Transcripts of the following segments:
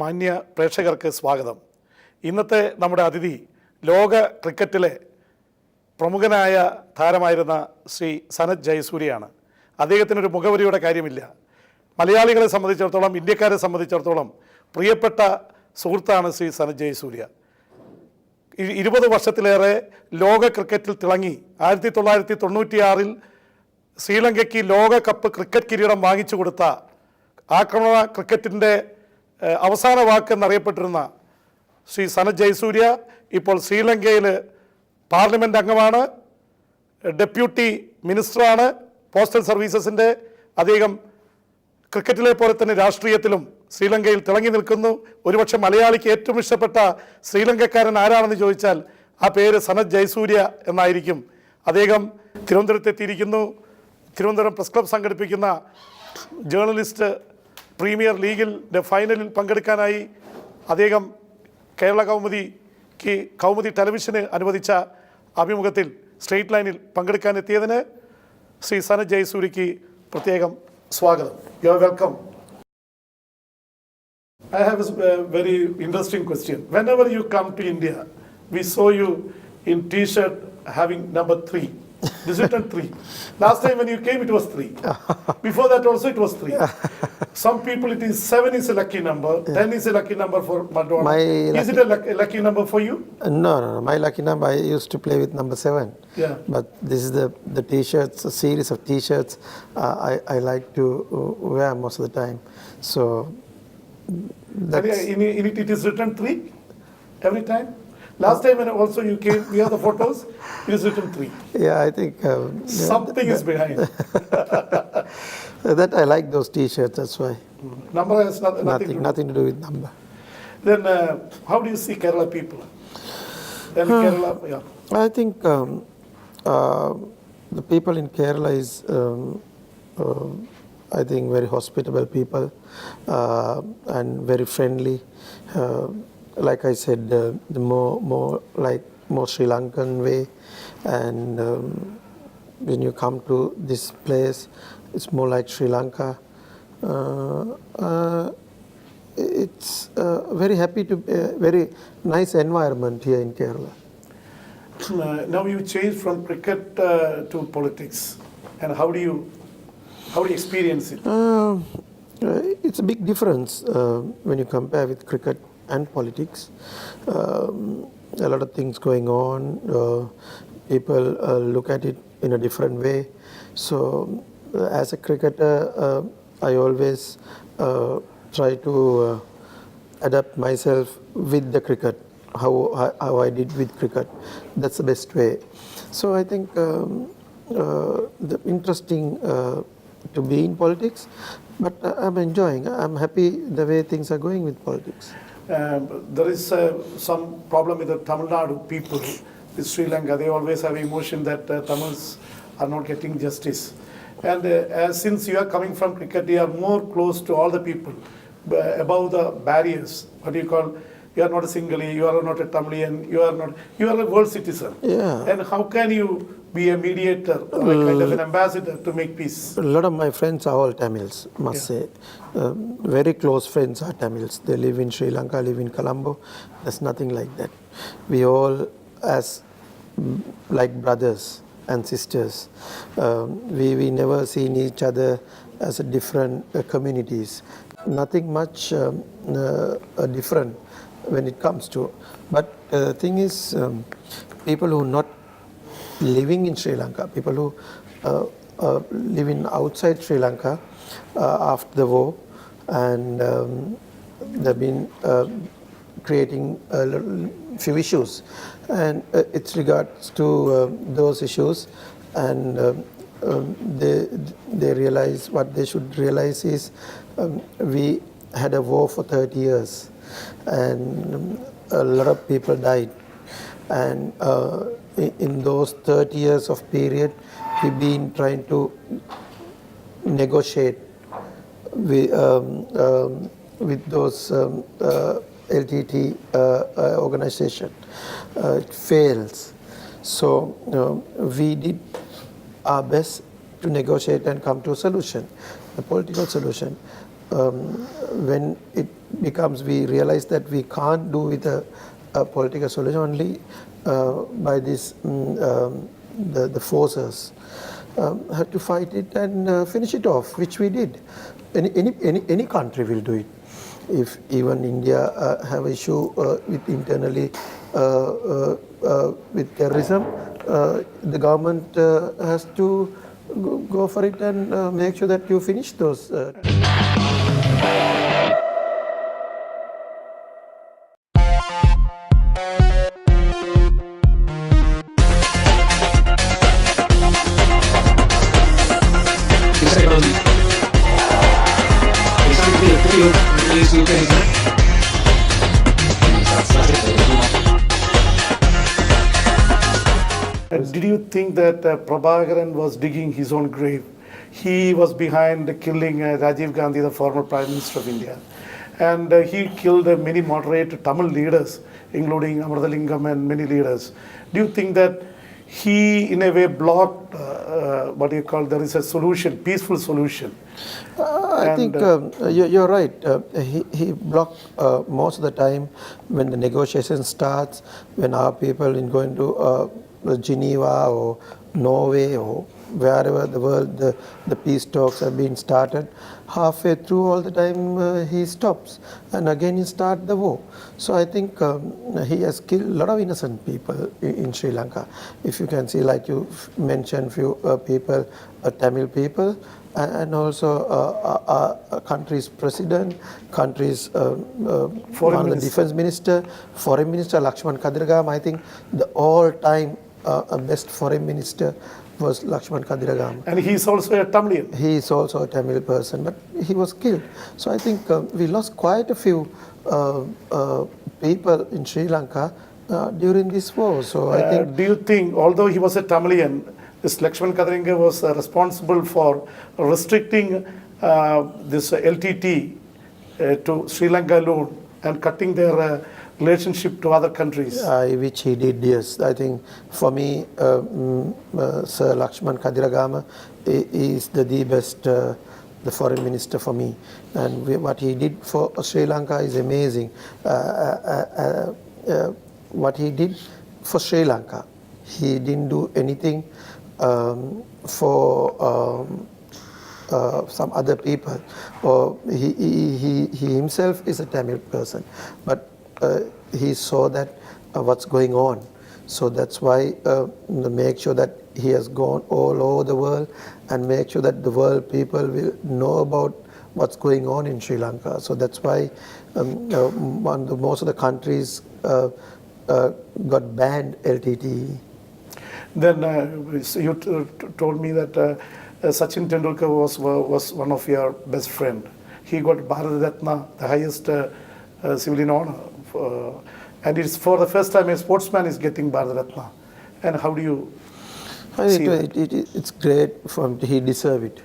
മാന്യ പ്രേക്ഷകർക്ക് സ്വാഗതം. ഇന്നത്തെ നമ്മുടെ അതിഥി ലോക ക്രിക്കറ്റിലെ പ്രമുഖനായ താരമായിരുന്ന ശ്രീ സനത് ജയസൂര്യയാണ്. അദ്ദേഹത്തിനൊരു മുഖവരിയുടെ കാര്യമില്ല. മലയാളികളെ സംബന്ധിച്ചിടത്തോളം, ഇന്ത്യക്കാരെ സംബന്ധിച്ചിടത്തോളം പ്രിയപ്പെട്ട സുഹൃത്താണ് ശ്രീ സനത് ജയസൂര്യ. 20 വർഷത്തിലേറെ ലോക ക്രിക്കറ്റിൽ തിളങ്ങി 1996 ശ്രീലങ്കയ്ക്ക് ലോകകപ്പ് ക്രിക്കറ്റ് കിരീടം വാങ്ങിച്ചു കൊടുത്ത ആക്രമണ ക്രിക്കറ്റിൻ്റെ അവസാന വാക്ക് എന്നറിയപ്പെട്ടിരുന്ന ശ്രീ സനത് ജയസൂര്യ ഇപ്പോൾ ശ്രീലങ്കയിൽ പാർലമെൻറ്റ് അംഗമാണ്, ഡെപ്യൂട്ടി മിനിസ്റ്ററാണ്, പോസ്റ്റൽ സർവീസസിൻ്റെ. അദ്ദേഹം ക്രിക്കറ്റിലെ പോലെ തന്നെ രാഷ്ട്രീയത്തിലും ശ്രീലങ്കയിൽ തിളങ്ങി നിൽക്കുന്നു. ഒരുപക്ഷെ മലയാളിക്ക് ഏറ്റവും ഇഷ്ടപ്പെട്ട ശ്രീലങ്കക്കാരൻ ആരാണെന്ന് ചോദിച്ചാൽ ആ പേര് സനത് ജയസൂര്യ എന്നായിരിക്കും. അദ്ദേഹം തിരുവനന്തപുരത്തെത്തിയിരിക്കുന്നു. തിരുവനന്തപുരം പ്രസ് ക്ലബ് സംഘടിപ്പിക്കുന്ന ജേർണലിസ്റ്റ് പ്രീമിയർ ലീഗിൻ്റെ ഫൈനലിൽ പങ്കെടുക്കാനായി അദ്ദേഹം കേരള കൗമുദി ടെലിവിഷന് അനുവദിച്ച അഭിമുഖത്തിൽ സ്ട്രെയിറ്റ് ലൈനിൽ പങ്കെടുക്കാനെത്തിയതിന് ശ്രീ സനത് ജയസൂര്യയ്ക്ക് പ്രത്യേകം സ്വാഗതം. You are welcome. I have a very interesting question. Whenever you come to India, we saw you in T-shirt having number 3. This is written 3. Last time when you came, it was 3. Before that also it was 3. Some people it is 7 is a lucky number, 10 is a lucky number for Madonna. Is it a lucky number for you? No. My lucky number, I used to play with number 7. Yeah. But this is the T-shirts, a series of T-shirts I like to wear most of the time. So in it, it is written 3 every time. Last time when also you came, we have the photos, it is written 3. Yeah, I think something is behind. That I like those T-shirts, that's why. Number has nothing to do with number. Then how do you see Kerala people? Then Kerala, yeah. I think the people in Kerala is I think very hospitable people and very friendly. Like I said, the more Sri Lankan way, and when you come to this place, it's more like Sri Lanka. It's very happy to very nice environment here in Kerala. Now you changed from cricket to politics, and how do you experience it? It's a big difference when you compare with cricket and politics. A lot of things going on. People look at it in a different way. So as a cricketer, I always try to adapt myself with the cricket, how I did with cricket. That's the best way. So I think the interesting to be in politics, but I'm enjoying. I'm happy the way things are going with politics. There is some problem with the Tamil Nadu people with Sri Lanka. They always have emotion that Tamils are not getting justice. And since you are coming from cricket, you are more close to all the people, above the barriers. What do you call? You are not a Singali, you are not a Tamilian, you are a world citizen. Yeah. And how can you be a mediator, or kind of an ambassador to make peace? A lot of my friends are all Tamils, must say. Very close friends are Tamils. They live in Sri Lanka, live in Colombo. There's nothing like that. We all as like brothers and sisters. We never seen each other as a different communities. Nothing much different when it comes to. But the thing is, people who not living in Sri Lanka, people who living outside Sri Lanka after the war, and they've been creating a few issues, and it's regards to those issues, and they realize what they should realize is we had a war for 30 years, and a lot of people died, and in those 30 years of period, we've been trying to negotiate with those LTT organization. It fails. So we did our best to negotiate and come to a solution, a political solution. when it becomes, we realize that we can't do with a political solution only by this the forces had to fight it and finish it off, which we did. Any country will do it. If even India have issue with internally with terrorism, the government has to go for it and make sure that you finish those. Did you think that Prabhakaran was digging his own grave? He was behind killing Rajiv Gandhi, the former Prime Minister of India. And he killed many moderate Tamil leaders, including Amrithalingam and many leaders. Do you think that he, in a way, blocked what you call, there is a solution, peaceful solution? I think you're right. He blocked most of the time when the negotiation starts, when our people in going to Geneva or Norway or wherever the world the peace talks have been started. Halfway through all the time he stops and again he starts the war. So I think he has killed a lot of innocent people in Sri Lanka. If you can see, like you mentioned, few people, Tamil people, and also a country's president, country's one of the defense minister, foreign minister Lakshman Kadirgam. I think the all-time best foreign minister was Lakshman Kadirgam. And he is also a Tamilian. He is also a Tamil person, but he was killed. So I think we lost quite a few people in Sri Lanka during this war. So I think. Do you think, although he was a Tamilian, this Lakshman Kadirgam was responsible for restricting this LTT to Sri Lanka alone and cutting their relationship to other countries? Which he did, yes. I think for me, Sir Lakshman Kadiragama is the best the foreign minister for me. And what he did for Sri Lanka is amazing. What he did for Sri Lanka, he didn't do anything for some other people. Or he himself is a Tamil person, but he saw that what's going on. So that's why make sure that he has gone all over the world and make sure that the world people will know about what's going on in Sri Lanka. So that's why most of the countries got banned LTTE. Then you told me that Sachin Tendulkar was one of your best friend. He got Bharat Ratna, the highest civilian honor. And it's for the first time a sportsman is getting Bharat Ratna. And how do you see that? It's great for him. He deserves it.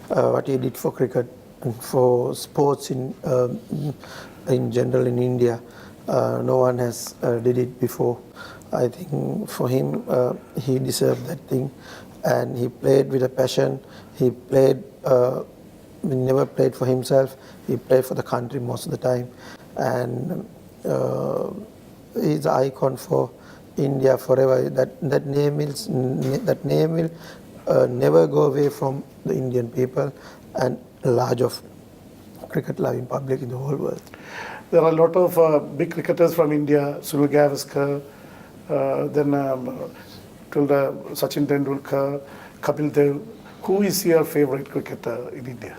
What he did for cricket and for sports in general in India, no one has did it before. I think for him, he deserved that thing, and he played with a passion. He played. He never played for himself. He played for the country most of the time, and he's an icon for India forever. That name will never go away from the Indian people and a large of cricket-loving public in the whole world. There are a lot of big cricketers from India, Sunil Gavaskar, then Sachin Tendulkar, Kapil Dev. Who is your favorite cricketer in India?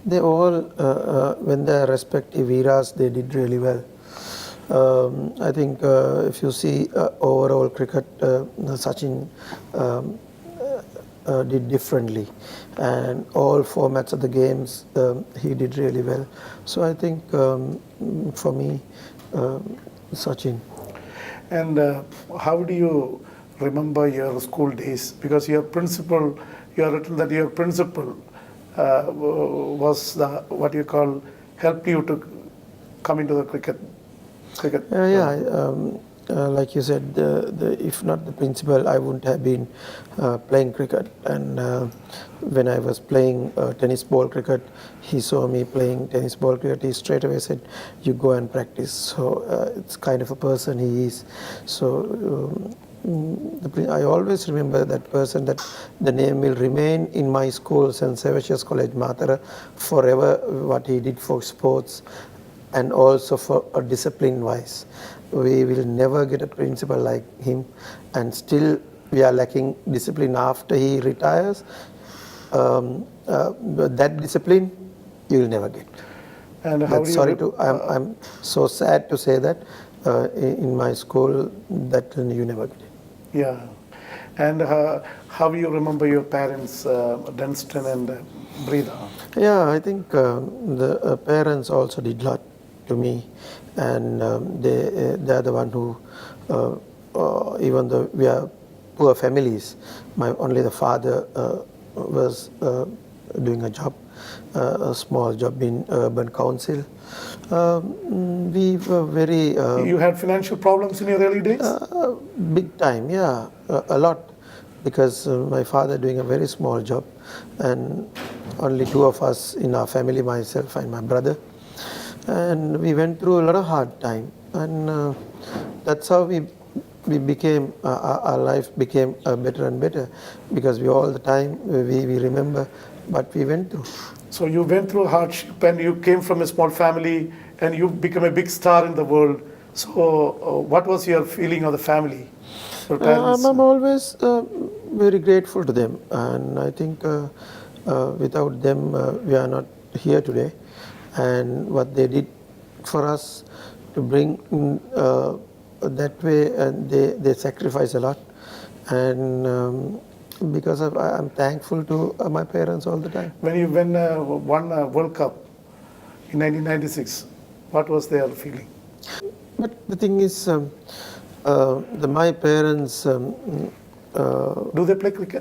They all, when their respective eras, they did really well. I think if you see overall cricket, Sachin did differently, and all formats of the games he did really well. So I think for me, Sachin. And how do you remember your school days? Because your principal, you have written that your principal was what you call helped you to come into the cricket. like you said, if not the principal, I wouldn't have been playing cricket. And when I was playing tennis ball cricket, he saw me playing tennis ball cricket. He straight away said, "You go and practice." So it's kind of a person he is. So I always remember that person, that the name will remain in my school, St. Savasius College, Matara, forever, what he did for sports and also for a discipline wise. We will never get a principal like him, and still we are lacking discipline after he retires. That discipline you will never get. And how do you I'm so sad to say that in my school that you never get it. Yeah. And how you remember your parents, Dunstan and Breda? Yeah, I think the parents also did a lot to me, and they are the one who, even though we are poor families, only the father was doing a job, a small job in urban council. We were very You had financial problems in your early days? big time, yeah, a lot, because my father doing a very small job, and only two of us in our family, myself and my brother, and we went through a lot of hard time, and that's how we became our life became better and better, because we all the time we remember what we went through. So you went through hardship and you came from a small family and you became a big star in the world. So what was your feeling of the family, your parents? I'm always very grateful to them, and I think without them we are not here today. And what they did for us to bring that way, and they sacrifice a lot, and because I'm thankful to my parents all the time. When you won World Cup in 1996, what was their feeling? But the thing is, my parents Do they play cricket?